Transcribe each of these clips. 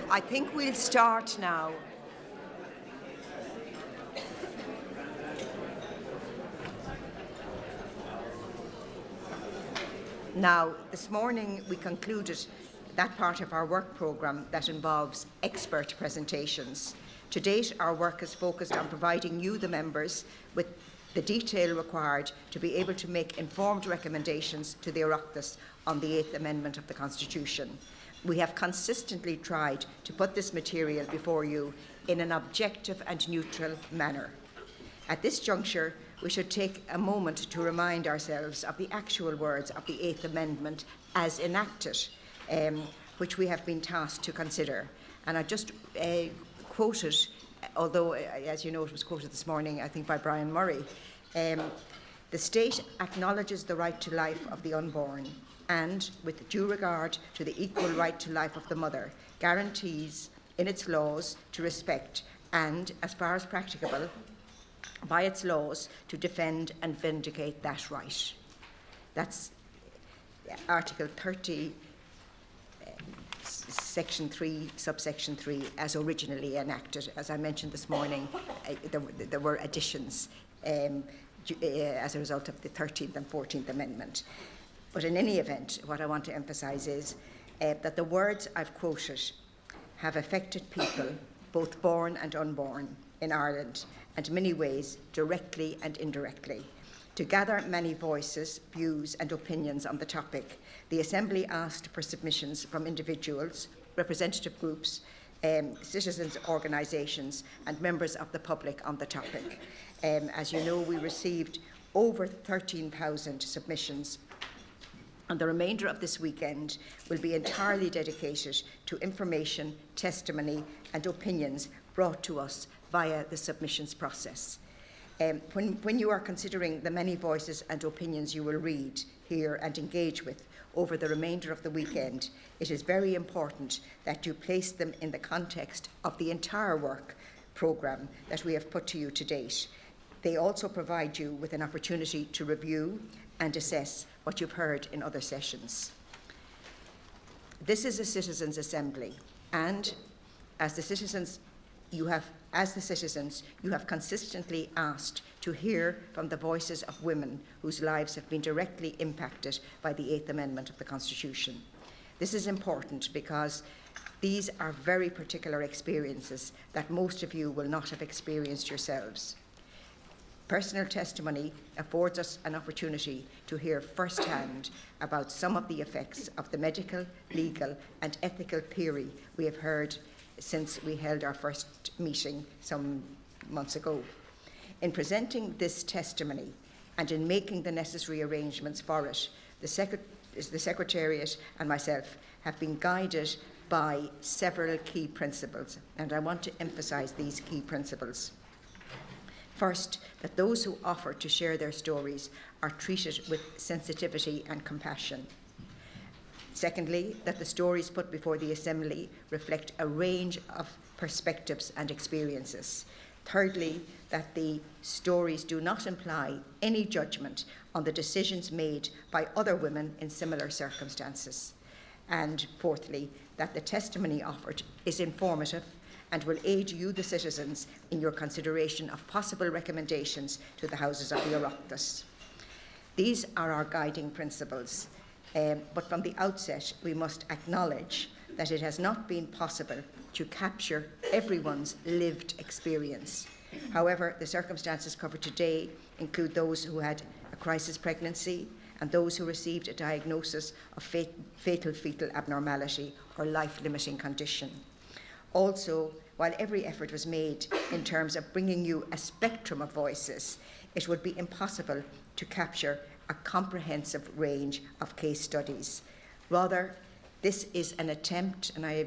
I think we'll start now. Now, this morning we concluded that part of our work programme that involves expert presentations. To date, our work has focused on providing you, the members, with the detail required to be able to make informed recommendations to the Oireachtas on the 8th Amendment of the Constitution. We have consistently tried to put this material before you in an objective and neutral manner. At this juncture, we should take a moment to remind ourselves of the actual words of the 8th Amendment as enacted, which we have been tasked to consider. And I just quoted, although, as you know, it was quoted this morning, I think, by Brian Murray. The state acknowledges the right to life of the unborn and, with due regard to the equal right to life of the mother, guarantees in its laws to respect and, as far as practicable, by its laws to defend and vindicate that right. That's Article 30, Section 3, Subsection 3, as originally enacted. As I mentioned this morning, there were additions as a result of the 13th and 14th Amendment. But in any event, what I want to emphasise is that the words I've quoted have affected people, both born and unborn, in Ireland, and in many ways, directly and indirectly. To gather many voices, views and opinions on the topic, the Assembly asked for submissions from individuals, representative groups, citizens' organisations and members of the public on the topic. As you know, we received over 13,000 submissions, and the remainder of this weekend will be entirely dedicated to information, testimony and opinions brought to us via the submissions process. When you are considering the many voices and opinions you will read, hear and engage with over the remainder of the weekend, it is very important that you place them in the context of the entire work programme that we have put to you to date. They also provide you with an opportunity to review and assess what you've heard in other sessions. This is a citizens' assembly, and as the citizens you have consistently asked to hear from the voices of women whose lives have been directly impacted by the 8th Amendment of the Constitution. This is important because these are very particular experiences that most of you will not have experienced yourselves. Personal testimony affords us an opportunity to hear firsthand about some of the effects of the medical, legal and ethical theory we have heard since we held our first meeting some months ago. In presenting this testimony and in making the necessary arrangements for it, the Secretariat and myself have been guided by several key principles, and I want to emphasise these key principles. First, that those who offer to share their stories are treated with sensitivity and compassion. Secondly, that the stories put before the Assembly reflect a range of perspectives and experiences. Thirdly, that the stories do not imply any judgment on the decisions made by other women in similar circumstances. And fourthly, that the testimony offered is informative and will aid you, the citizens, in your consideration of possible recommendations to the Houses of the Oireachtas. These are our guiding principles, but from the outset we must acknowledge that it has not been possible to capture everyone's lived experience. However, the circumstances covered today include those who had a crisis pregnancy and those who received a diagnosis of fatal fetal abnormality or life-limiting condition. Also, while every effort was made in terms of bringing you a spectrum of voices, it would be impossible to capture a comprehensive range of case studies. Rather, this is an attempt, and I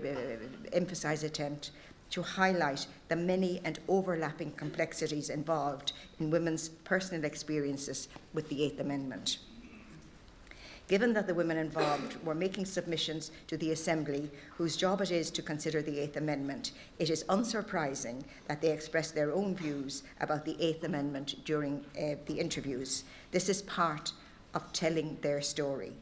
emphasise attempt, to highlight the many and overlapping complexities involved in women's personal experiences with the 8th Amendment. Given that the women involved were making submissions to the Assembly, whose job it is to consider the 8th Amendment, it is unsurprising that they expressed their own views about the 8th Amendment during the interviews. This is part of telling their story.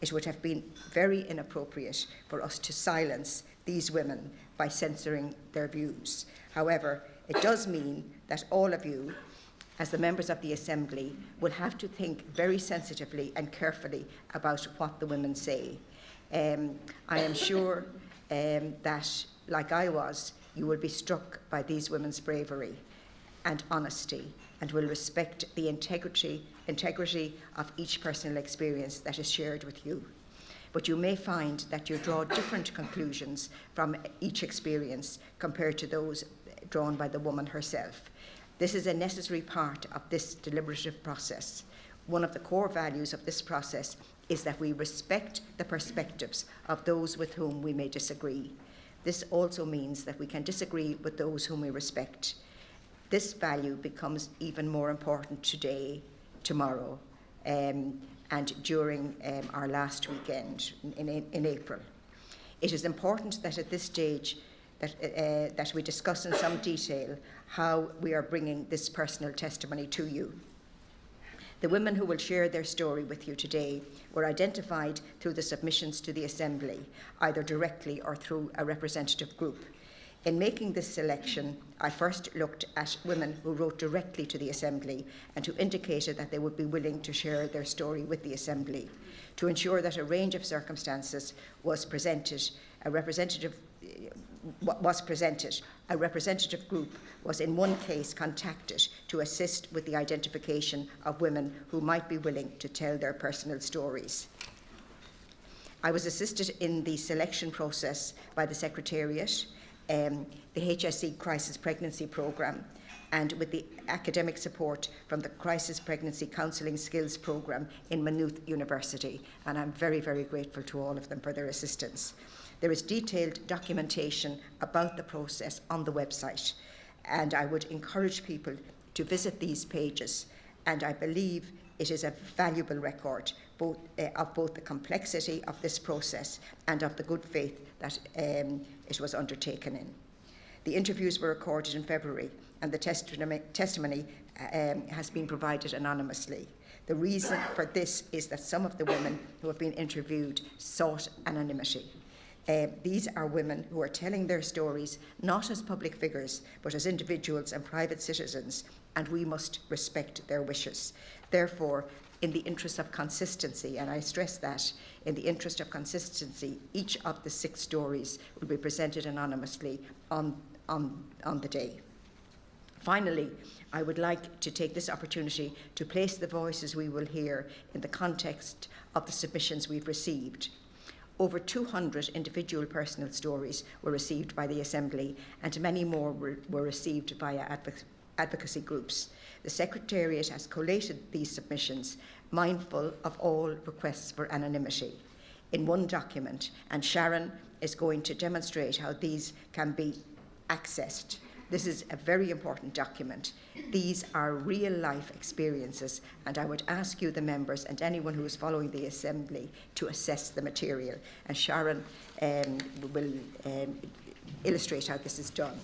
It would have been very inappropriate for us to silence these women by censoring their views. However, it does mean that all of you, as the members of the Assembly, will have to think very sensitively and carefully about what the women say. I am sure that, like I was, you will be struck by these women's bravery and honesty, and will respect the integrity of each personal experience that is shared with you. But you may find that you draw different conclusions from each experience compared to those drawn by the woman herself. This is a necessary part of this deliberative process. One of the core values of this process is that we respect the perspectives of those with whom we may disagree. This also means that we can disagree with those whom we respect. This value becomes even more important today, tomorrow, and during our last weekend in April. It is important that at this stage that we discuss in some detail how we are bringing this personal testimony to you. The women who will share their story with you today were identified through the submissions to the Assembly, either directly or through a representative group. In making this selection, I first looked at women who wrote directly to the Assembly and who indicated that they would be willing to share their story with the Assembly. To ensure that a range of circumstances was presented, a representative group was in one case contacted to assist with the identification of women who might be willing to tell their personal stories. I was assisted in the selection process by the Secretariat, the HSE Crisis Pregnancy Programme, and with the academic support from the Crisis Pregnancy Counselling Skills Programme in Maynooth University, and I'm very, very grateful to all of them for their assistance. There is detailed documentation about the process on the website, and I would encourage people to visit these pages, and I believe it is a valuable record of both the complexity of this process and of the good faith that it was undertaken in. The interviews were recorded in February, and the testimony has been provided anonymously. The reason for this is that some of the women who have been interviewed sought anonymity. These are women who are telling their stories not as public figures, but as individuals and private citizens, and we must respect their wishes. Therefore, in the interest of consistency, and I stress that, in the interest of consistency, each of the 6 stories will be presented anonymously on the day. Finally, I would like to take this opportunity to place the voices we will hear in the context of the submissions we've received. Over 200 individual personal stories were received by the Assembly, and many more were received via advocacy groups. The Secretariat has collated these submissions, mindful of all requests for anonymity, in one document, and Sharon is going to demonstrate how these can be accessed. This is a very important document. These are real-life experiences, and I would ask you, the members, and anyone who is following the Assembly, to assess the material. And Sharon will illustrate how this is done.